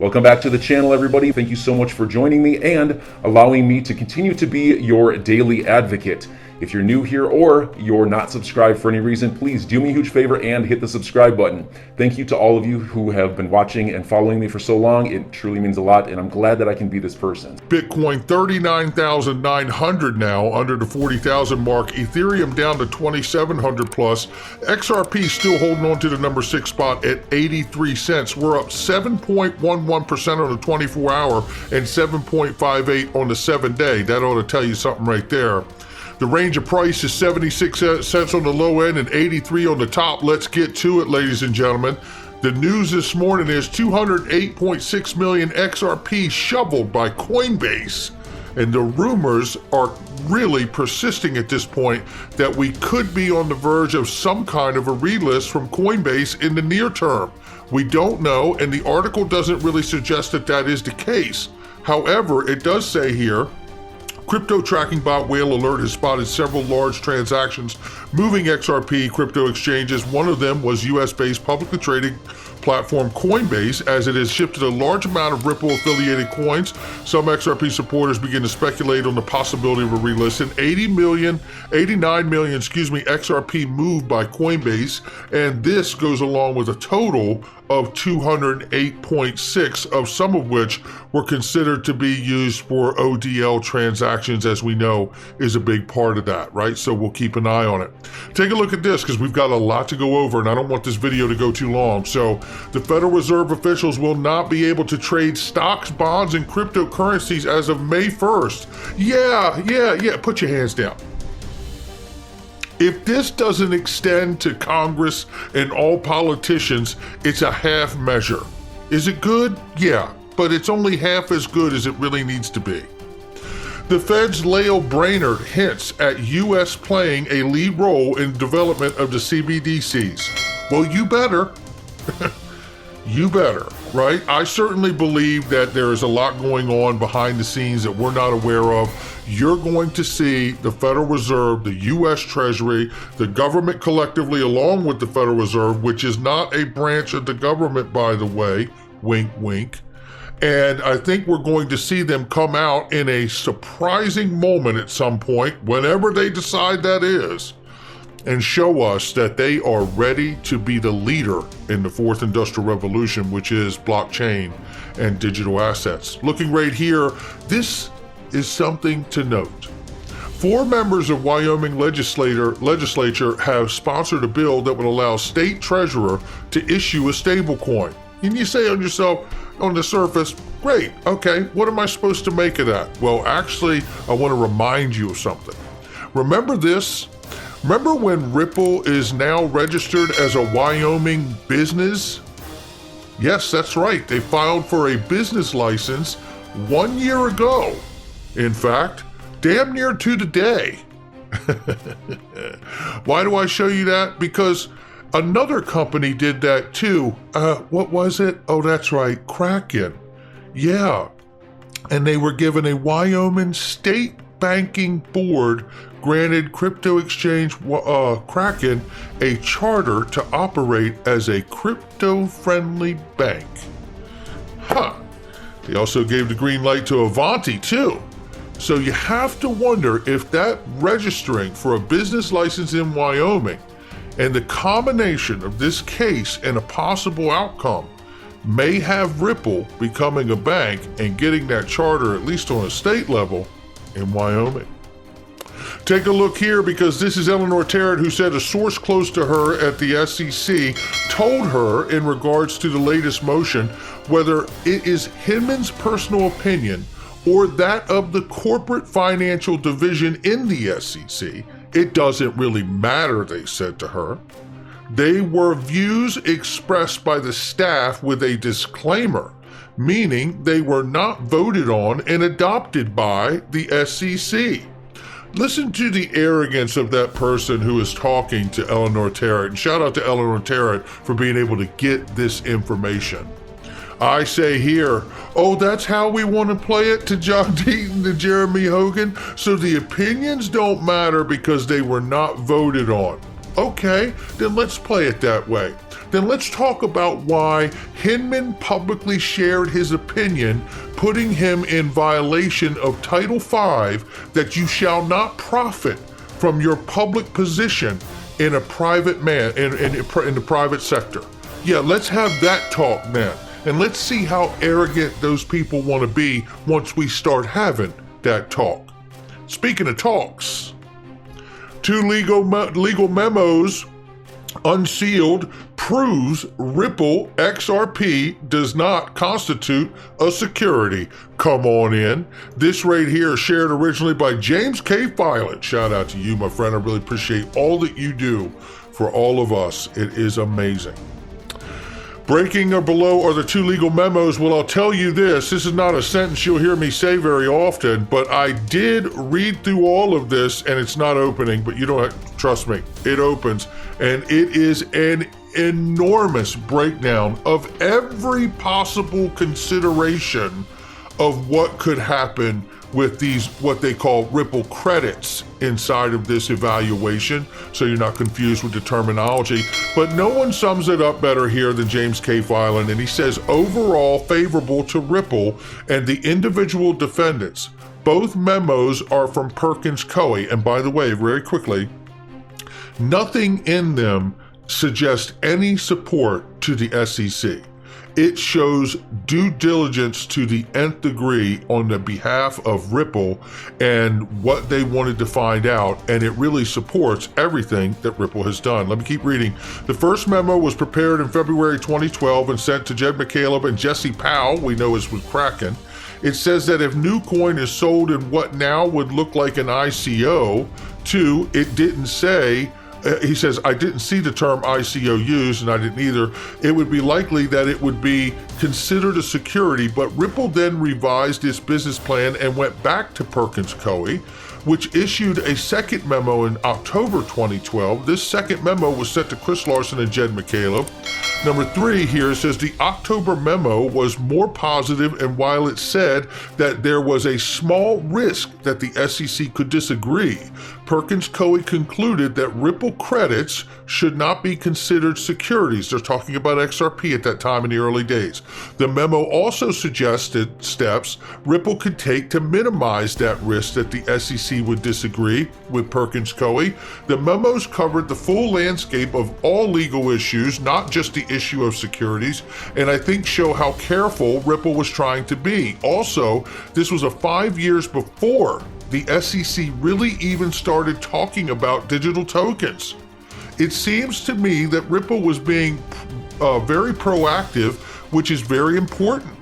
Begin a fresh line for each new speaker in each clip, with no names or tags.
Welcome back to the channel, everybody. Thank you so much for joining me and allowing me to continue to be your daily advocate. If you're new here or you're not subscribed for any reason, please do me a huge favor and hit the subscribe button. Thank you to all of you who have been watching and following me for so long. It truly means a lot, and I'm glad that I can be this person.
Bitcoin 39,900 now, under the 40,000 mark. Ethereum down to 2,700 plus. XRP still holding on to the number 6 spot at 83 cents. We're up 7.11% on the 24-hour and 7.58 on the 7-day. That ought to tell you something right there. The range of price is 76 cents on the low end and 83 on the top. Let's get to it, ladies and gentlemen. The news this morning is 208.6 million XRP shoveled by Coinbase. And the rumors are really persisting at this point that we could be on the verge of some kind of a relist from Coinbase in the near term. We don't know, and the article doesn't really suggest that that is the case. However, it does say here, crypto tracking bot Whale Alert has spotted several large transactions moving XRP crypto exchanges. One of them was US-based publicly traded platform Coinbase, as it has shifted a large amount of Ripple affiliated coins. Some XRP supporters begin to speculate on the possibility of a relist. 89 million, XRP moved by Coinbase, and this goes along with a total of 208.6, of some of which were considered to be used for ODL transactions, as we know is a big part of that, right? So we'll keep an eye on it. Take a look at this, because we've got a lot to go over, and I don't want this video to go too long. So the Federal Reserve officials will not be able to trade stocks, bonds, and cryptocurrencies as of May 1st. Yeah, put your hands down. If this doesn't extend to Congress and all politicians, it's a half measure. Is it good? Yeah, but it's only half as good as it really needs to be. The Fed's Lael Brainerd hints at U.S. playing a lead role in development of the CBDCs. Well, you better. You better, right? I certainly believe that there is a lot going on behind the scenes that we're not aware of. You're going to see the Federal Reserve, the U.S. Treasury, the government collectively, along with the Federal Reserve, which is not a branch of the government, by the way, wink, wink. And I think we're going to see them come out in a surprising moment at some point, whenever they decide that is, and show us that they are ready to be the leader in the fourth industrial revolution, which is blockchain and digital assets. Looking right here, this is something to note. 4 members of Wyoming legislature have sponsored a bill that would allow state treasurer to issue a stablecoin. And you say on yourself, on the surface, great, okay, what am I supposed to make of that? Well, actually, I want to remind you of something. Remember this? Remember when Ripple is now registered as a Wyoming business? Yes, that's right. They filed for a business license 1 year ago. In fact, damn near to the day. Why do I show you that? Because another company did that too. What was it? Oh, that's right, Kraken. Yeah. And they were given a Wyoming State Banking Board granted crypto exchange Kraken a charter to operate as a crypto-friendly bank. They also gave the green light to Avanti too. So you have to wonder if that registering for a business license in Wyoming and the combination of this case and a possible outcome may have Ripple becoming a bank and getting that charter, at least on a state level, in Wyoming. Take a look here, because this is Eleanor Tarrant, who said a source close to her at the SEC told her in regards to the latest motion, whether it is Hinman's personal opinion or that of the corporate financial division in the SEC, it doesn't really matter, they said to her. They were views expressed by the staff with a disclaimer, meaning they were not voted on and adopted by the SEC. Listen to the arrogance of that person who is talking to Eleanor Tarrant. And shout out to Eleanor Tarrant for being able to get this information. I say here, oh, that's how we want to play it, to John Deaton, to Jeremy Hogan. So the opinions don't matter because they were not voted on. Okay, then let's play it that way. then let's talk about why Hinman publicly shared his opinion, putting him in violation of Title V, that you shall not profit from your public position in a private in the private sector. Yeah, let's have that talk then. And let's see how arrogant those people want to be once we start having that talk. Speaking of talks, 2 legal memos unsealed proves Ripple XRP does not constitute a security. Come on in. This right here shared originally by James K. Filet. Shout out to you, my friend. I really appreciate all that you do for all of us. It is amazing. Breaking or below are the 2 legal memos. Well, I'll tell you this is not a sentence you'll hear me say very often, but I did read through all of this, and it's not opening, but you don't have, trust me, it opens, and it is an enormous breakdown of every possible consideration of what could happen with these, what they call Ripple credits inside of this evaluation, so you're not confused with the terminology. But no one sums it up better here than James K. Filet, and he says, overall favorable to Ripple and the individual defendants. Both memos are from Perkins Coie, and by the way, very quickly, nothing in them suggests any support to the SEC. It shows due diligence to the nth degree on the behalf of Ripple and what they wanted to find out, and it really supports everything that Ripple has done. Let me keep reading. The first memo was prepared in February 2012 and sent to Jed McCaleb and Jesse Powell, we know is with Kraken. It says that if new coin is sold in what now would look like an ICO, too, it didn't say, he says, I didn't see the term ICO used, and I didn't either. It would be likely that it would be considered a security, but Ripple then revised its business plan and went back to Perkins Coie, which issued a second memo in October 2012. This second memo was sent to Chris Larson and Jed McCaleb. Number 3 here says the October memo was more positive, and while it said that there was a small risk that the SEC could disagree, Perkins Coie concluded that Ripple credits should not be considered securities. They're talking about XRP at that time in the early days. The memo also suggested steps Ripple could take to minimize that risk that the SEC would disagree with Perkins Coie. The memos covered the full landscape of all legal issues, not just the issue of securities, and I think show how careful Ripple was trying to be. Also, this was 5 years before the SEC really even started talking about digital tokens. It seems to me that Ripple was being very proactive, which is very important.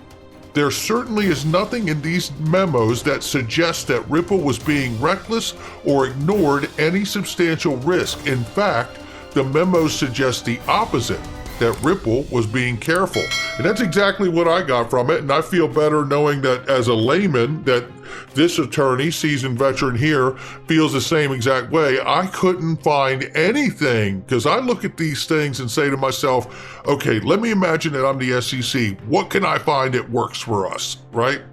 There certainly is nothing in these memos that suggests that Ripple was being reckless or ignored any substantial risk. In fact, the memos suggest the opposite, that Ripple was being careful. And that's exactly what I got from it, and I feel better knowing that as a layman that this attorney, seasoned veteran here, feels the same exact way. I couldn't find anything, because I look at these things and say to myself, okay, let me imagine that I'm the SEC. What can I find that works for us, right?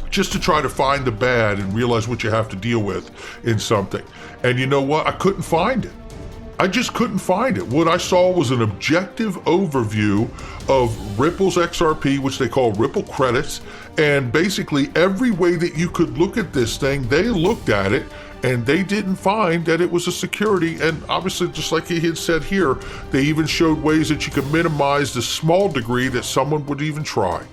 Just to try to find the bad and realize what you have to deal with in something. And you know what? I couldn't find it. I just couldn't find it. What I saw was an objective overview of Ripple's XRP, which they call Ripple credits, and basically every way that you could look at this thing, they looked at it and they didn't find that it was a security. And obviously, just like he had said here, they even showed ways that you could minimize the small degree that someone would even try.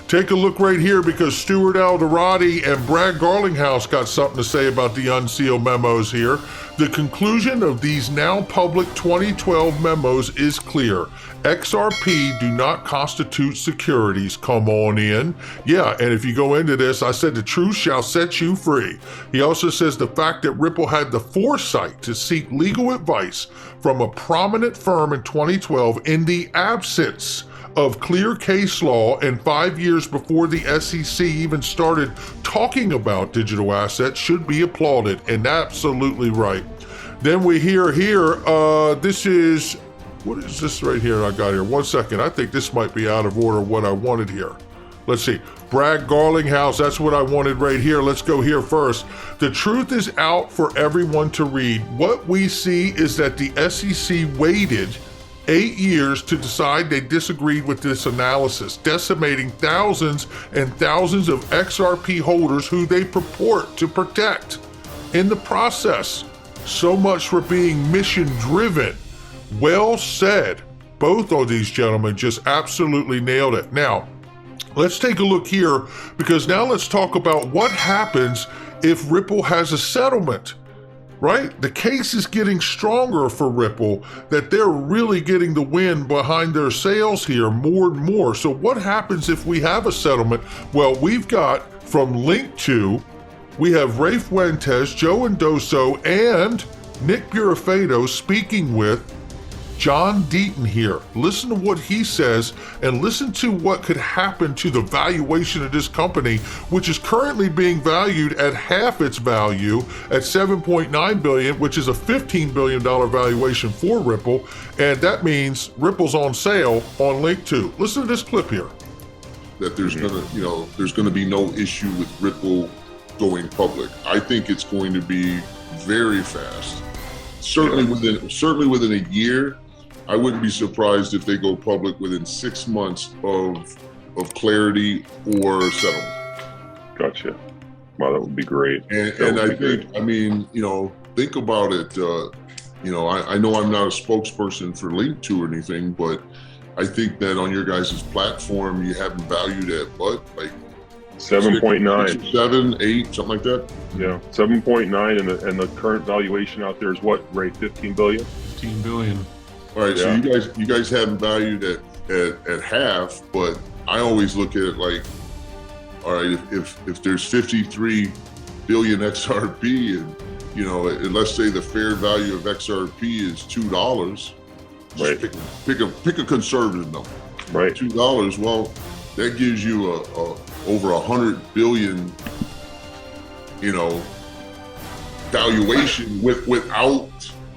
Take a look right here, because Stuart Alderati and Brad Garlinghouse got something to say about the unsealed memos here. The conclusion of these now public 2012 memos is clear. XRP do not constitute securities. Come on in. Yeah, and if you go into this, I said the truth shall set you free. He also says the fact that Ripple had the foresight to seek legal advice from a prominent firm in 2012 in the absence of clear case law and 5 years before the SEC even started talking about digital assets should be applauded, and absolutely right. Then we hear here, this is, what is this right here I got here? 1 second, I think this might be out of order what I wanted here. Let's see, Brad Garlinghouse, that's what I wanted right here. Let's go here first. The truth is out for everyone to read. What we see is that the SEC waited 8 years to decide they disagreed with this analysis, decimating thousands and thousands of XRP holders who they purport to protect. In the process, so much for being mission-driven. Well said. Both of these gentlemen just absolutely nailed it. Now, let's take a look here, because now let's talk about what happens if Ripple has a settlement. Right? The case is getting stronger for Ripple, that they're really getting the wind behind their sails here more and more. So what happens if we have a settlement? Well, we've got from Link2, we have Ray Fuentes, Joe Endoso, and Nick Burafato speaking with John Deaton here. Listen to what he says and listen to what could happen to the valuation of this company, which is currently being valued at half its value at $7.9 billion, which is a $15 billion valuation for Ripple. And that means Ripple's on sale on Link2. Listen to this clip here.
That there's there's gonna be no issue with Ripple going public. I think it's going to be very fast. Certainly within a year. I wouldn't be surprised if they go public within 6 months of clarity or settlement.
Gotcha. Wow, that would be great.
And I think about it. I know I'm not a spokesperson for Link2 or anything, but I think that on your guys' platform, you have them valued at what, like
7.9,
7, 8, something like that.
Yeah, 7.9, and the current valuation out there is what, Ray? 15 billion.
15 billion.
All right,
Yeah.
so you guys have them valued at half, but I always look at it like, all right, if there's 53 billion XRP, and let's say the fair value of XRP is $2,
Right.
pick a conservative number,
Right.
$2. Well, that gives you over 100 billion, valuation without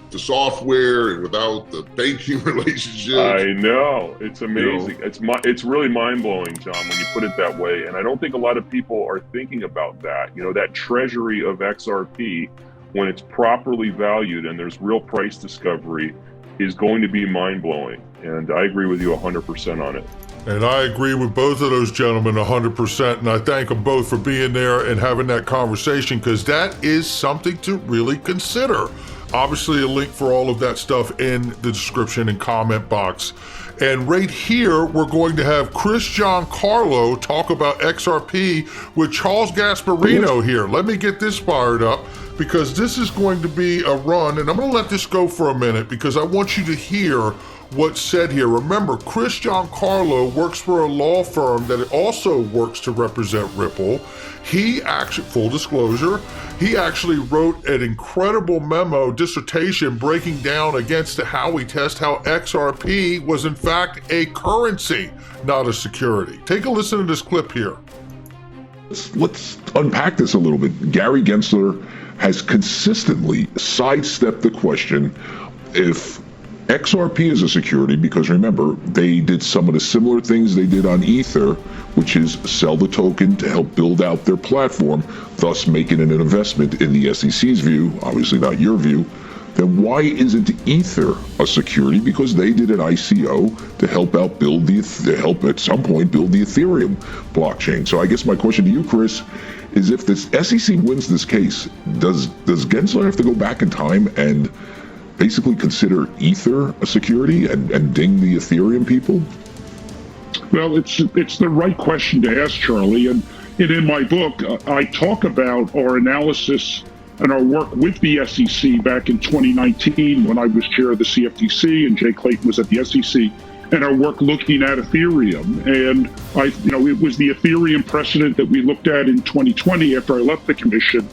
the software and without the banking relationship.
I know, it's amazing. It's really mind blowing, John, when you put it that way. And I don't think a lot of people are thinking about that. That treasury of XRP, when it's properly valued and there's real price discovery, is going to be mind blowing. And I agree with you 100% on it.
And I agree with both of those gentlemen 100%, and I thank them both for being there and having that conversation, because that is something to really consider. Obviously, a link for all of that stuff in the description and comment box. And right here, we're going to have Chris Giancarlo talk about XRP with Charles Gasparino here. Let me get this fired up, because this is going to be a run, and I'm going to let this go for a minute because I want you to hear what's said here. Remember, Chris Giancarlo works for a law firm that also works to represent Ripple. He actually, full disclosure, he actually wrote an incredible dissertation breaking down against the Howey test how XRP was in fact a currency, not a security. Take a listen to this clip here.
Let's unpack this a little bit. Gary Gensler has consistently sidestepped the question if XRP is a security, because remember, they did some of the similar things they did on Ether, which is sell the token to help build out their platform, thus making it an investment in the SEC's view, obviously not your view. Then why isn't Ether a security? Because they did an ICO to help out at some point build the Ethereum blockchain. So I guess my question to you, Chris, is if the SEC wins this case, does Gensler have to go back in time and basically consider Ether a security and ding the Ethereum people?
Well, it's the right question to ask, Charlie. And in my book, I talk about our analysis and our work with the SEC back in 2019 when I was chair of the CFTC and Jay Clayton was at the SEC, and our work looking at Ethereum. And it was the Ethereum precedent that we looked at in 2020 after I left the commission,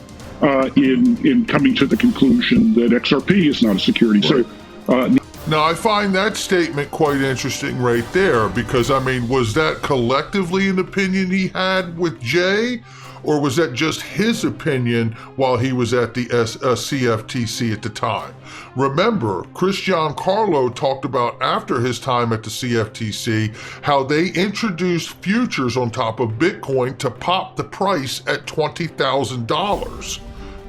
in coming to the conclusion that XRP is not a security.
Right.
So
Now, I find that statement quite interesting right there, because, was that collectively an opinion he had with Jay, or was that just his opinion while he was at the CFTC at the time? Remember, Chris Giancarlo talked about after his time at the CFTC how they introduced futures on top of Bitcoin to pop the price at $20,000.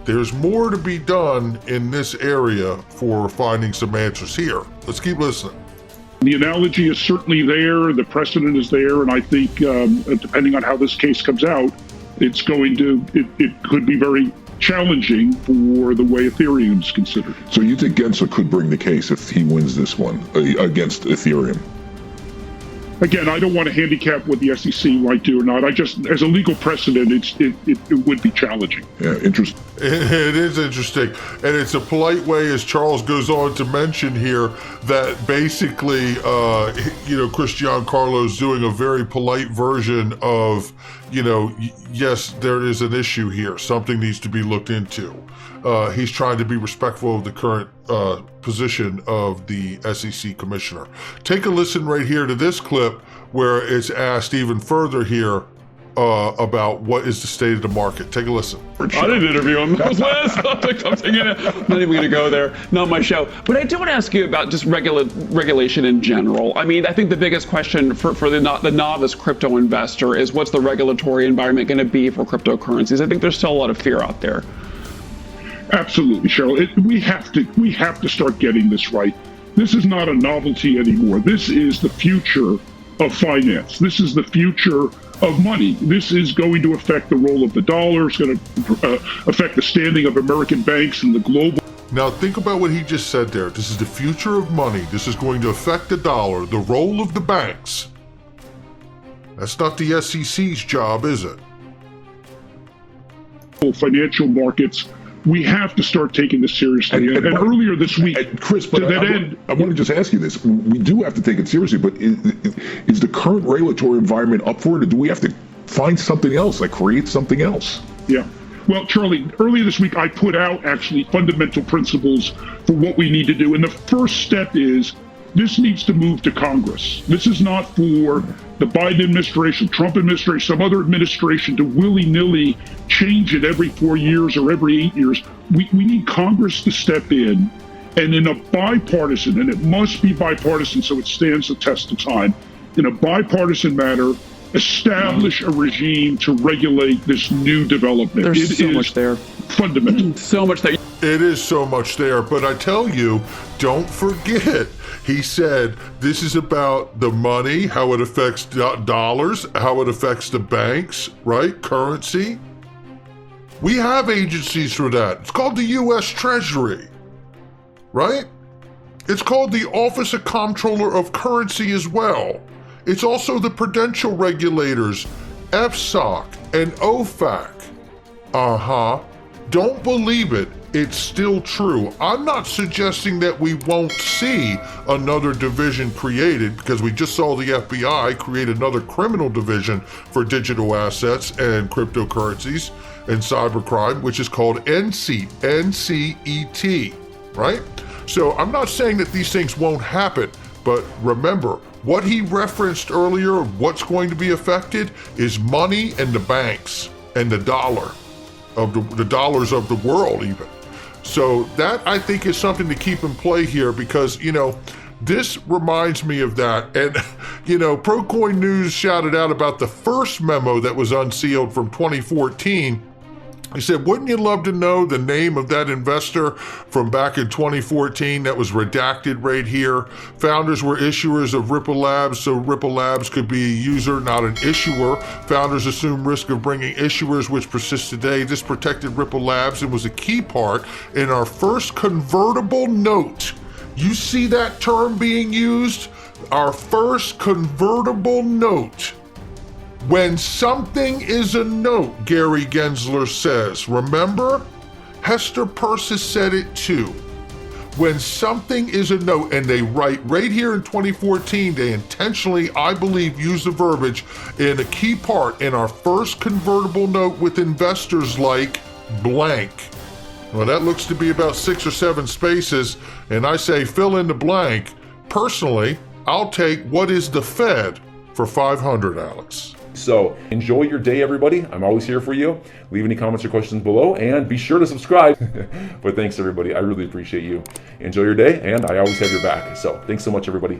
There's more to be done in this area for finding some answers here. Let's keep listening.
The analogy is certainly there. The precedent is there. And I think depending on how this case comes out, it could be very challenging for the way Ethereum is considered.
So you think Gensler could bring the case if he wins this one against Ethereum?
Again, I don't want to handicap what the SEC might do or not. I just, as a legal precedent, it would be challenging.
Yeah, interesting.
It is interesting. And it's a polite way, as Charles goes on to mention here, that basically, Christian Carlos doing a very polite version of, yes, there is an issue here. Something needs to be looked into. He's trying to be respectful of the current position of the SEC commissioner. Take a listen right here to this clip where it's asked even further here about what is the state of the market. Take a listen.
I didn't interview him. That was last topic. I'm not even going to go there. Not my show. But I do want to ask you about just regulation in general. I mean, I think the biggest question for the novice crypto investor is what's the regulatory environment going to be for cryptocurrencies? I think there's still a lot of fear out there.
Absolutely, Cheryl. We have to start getting this right. This is not a novelty anymore. This is the future of finance. This is the future of money. This is going to affect the role of the dollar. It's going to affect the standing of American banks in the global.
Now think about what he just said there. This is the future of money. This is going to affect the dollar, the role of the banks. That's not the SEC's job, is it?
Financial markets. We have to start taking this seriously. And earlier this week,
Chris, but I want to just ask you this. We do have to take it seriously, but is the current regulatory environment up for it, or do we have to find something else, like create something else?
Yeah. Well, Charlie, earlier this week, I put out actually fundamental principles for what we need to do. And the first step is this needs to move to Congress. This is not for the Biden administration, Trump administration, some other administration to willy-nilly change it every 4 years or every 8 years. We need Congress to step in and in a bipartisan, and it must be bipartisan so it stands the test of time, in a bipartisan manner, establish a regime to regulate this new development.
There's so much there.
Fundamental.
So much there.
It is so much there, but I tell you, don't forget, he said this is about the money, how it affects dollars, how it affects the banks, right? Currency. We have agencies for that. It's called the U.S. Treasury, right? It's called the Office of Comptroller of Currency as well. It's also the prudential regulators, FSOC and OFAC. Don't believe it. It's still true. I'm not suggesting that we won't see another division created, because we just saw the FBI create another criminal division for digital assets and cryptocurrencies and cybercrime, which is called NCET, right? So I'm not saying that these things won't happen, but remember, what he referenced earlier, what's going to be affected is money and the banks and the dollar, of the dollars of the world even. So that, I think, is something to keep in play here, because, this reminds me of that. And, Procoin News shouted out about the first memo that was unsealed from 2014. He said, wouldn't you love to know the name of that investor from back in 2014 that was redacted right here? Founders were issuers of Ripple Labs, so Ripple Labs could be a user, not an issuer. Founders assumed risk of bringing issuers, which persists today. This protected Ripple Labs and was a key part in our first convertible note. You see that term being used? Our first convertible note. When something is a note, Gary Gensler says, remember? Hester Persis said it too. When something is a note, and they write right here in 2014, they intentionally, I believe, use the verbiage in a key part in our first convertible note with investors like blank. Well, that looks to be about 6 or 7 spaces, and I say fill in the blank. Personally, I'll take what is the Fed for 500, Alex.
So enjoy your day, everybody. I'm always here for you. Leave any comments or questions below, and be sure to subscribe. But thanks, everybody. I really appreciate you. Enjoy your day, and I always have your back. So thanks so much, everybody.